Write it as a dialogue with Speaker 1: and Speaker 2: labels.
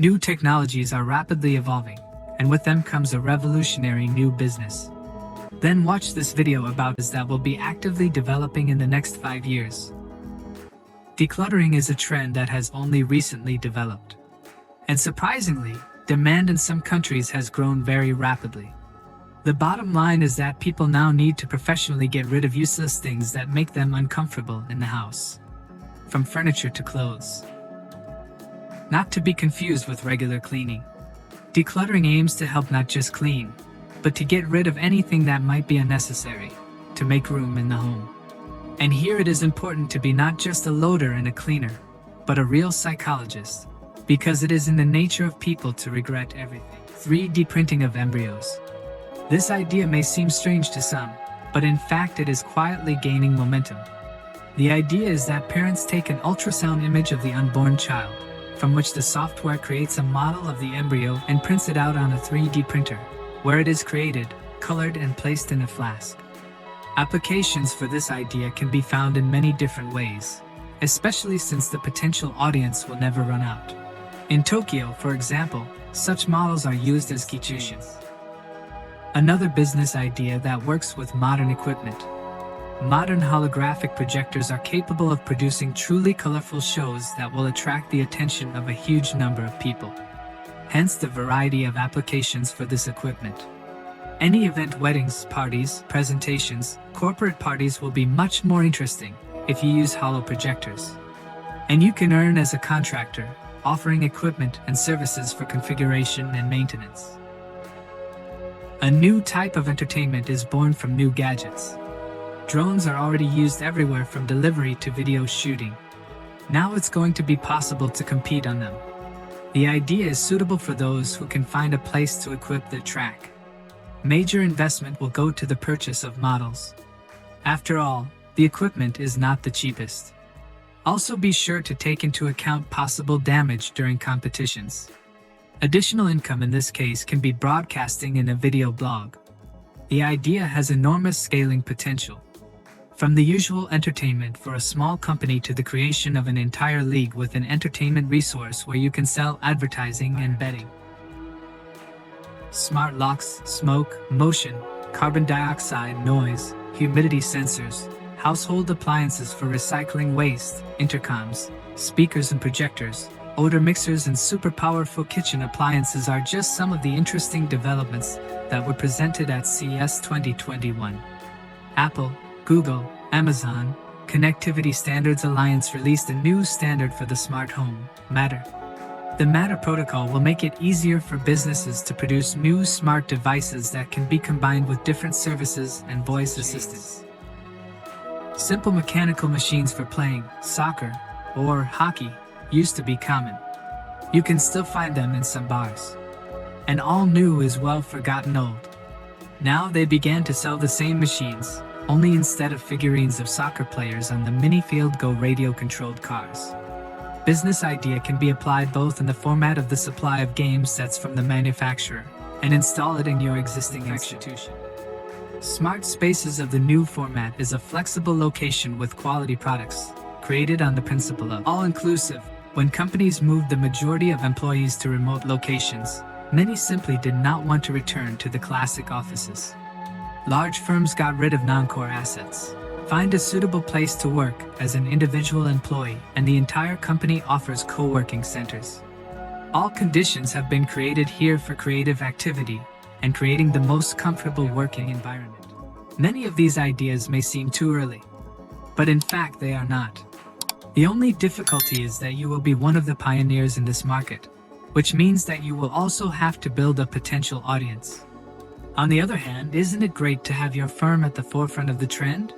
Speaker 1: New technologies are rapidly evolving, and with them comes a revolutionary new business. Then watch this video about business that will be actively developing in the next 5 years. Decluttering is a trend that has only recently developed. And surprisingly, demand in some countries has grown very rapidly. The bottom line is that people now need to professionally get rid of useless things that make them uncomfortable in the house. From furniture to clothes. Not to be confused with regular cleaning. Decluttering aims to help not just clean, but to get rid of anything that might be unnecessary, to make room in the home. And here it is important to be not just a loader and a cleaner, but a real psychologist, because it is in the nature of people to regret everything. 3D printing of embryos. This idea may seem strange to some, but in fact it is quietly gaining momentum. The idea is that parents take an ultrasound image of the unborn child, from which the software creates a model of the embryo and prints it out on a 3D printer, where it is created, colored and placed in a flask. Applications for this idea can be found in many different ways, especially since the potential audience will never run out. In Tokyo, for example, such models are used as keychains. Another business idea that works with modern equipment. Modern holographic projectors are capable of producing truly colorful shows that will attract the attention of a huge number of people. Hence the variety of applications for this equipment. Any event, weddings, parties, presentations, corporate parties will be much more interesting if you use holo projectors. And you can earn as a contractor, offering equipment and services for configuration and maintenance. A new type of entertainment is born from new gadgets. Drones are already used everywhere from delivery to video shooting. Now it's going to be possible to compete on them. The idea is suitable for those who can find a place to equip their track. Major investment will go to the purchase of models. After all, the equipment is not the cheapest. Also be sure to take into account possible damage during competitions. Additional income in this case can be broadcasting in a video blog. The idea has enormous scaling potential. From the usual entertainment for a small company to the creation of an entire league with an entertainment resource where you can sell advertising and betting. Smart locks, smoke, motion, carbon dioxide, noise, humidity sensors, household appliances for recycling waste, intercoms, speakers and projectors, odor mixers and super powerful kitchen appliances are just some of the interesting developments that were presented at CES 2021. Apple, Google, Amazon, Connectivity Standards Alliance released a new standard for the smart home, Matter. The Matter protocol will make it easier for businesses to produce new smart devices that can be combined with different services and voice assistants. Simple mechanical machines for playing soccer or hockey used to be common. You can still find them in some bars. And all new is well forgotten old. Now they began to sell the same machines, only instead of figurines of soccer players on the Minifield Go radio-controlled cars. Business idea can be applied both in the format of the supply of game sets from the manufacturer and install it in your existing institution. Smart Spaces of the new format is a flexible location with quality products, created on the principle of all-inclusive. When companies moved the majority of employees to remote locations, many simply did not want to return to the classic offices. Large firms got rid of non-core assets. Find a suitable place to work as an individual employee, and the entire company offers co-working centers. All conditions have been created here for creative activity and creating the most comfortable working environment. Many of these ideas may seem too early, but in fact they are not. The only difficulty is that you will be one of the pioneers in this market, which means that you will also have to build a potential audience. On the other hand, isn't it great to have your firm at the forefront of the trend?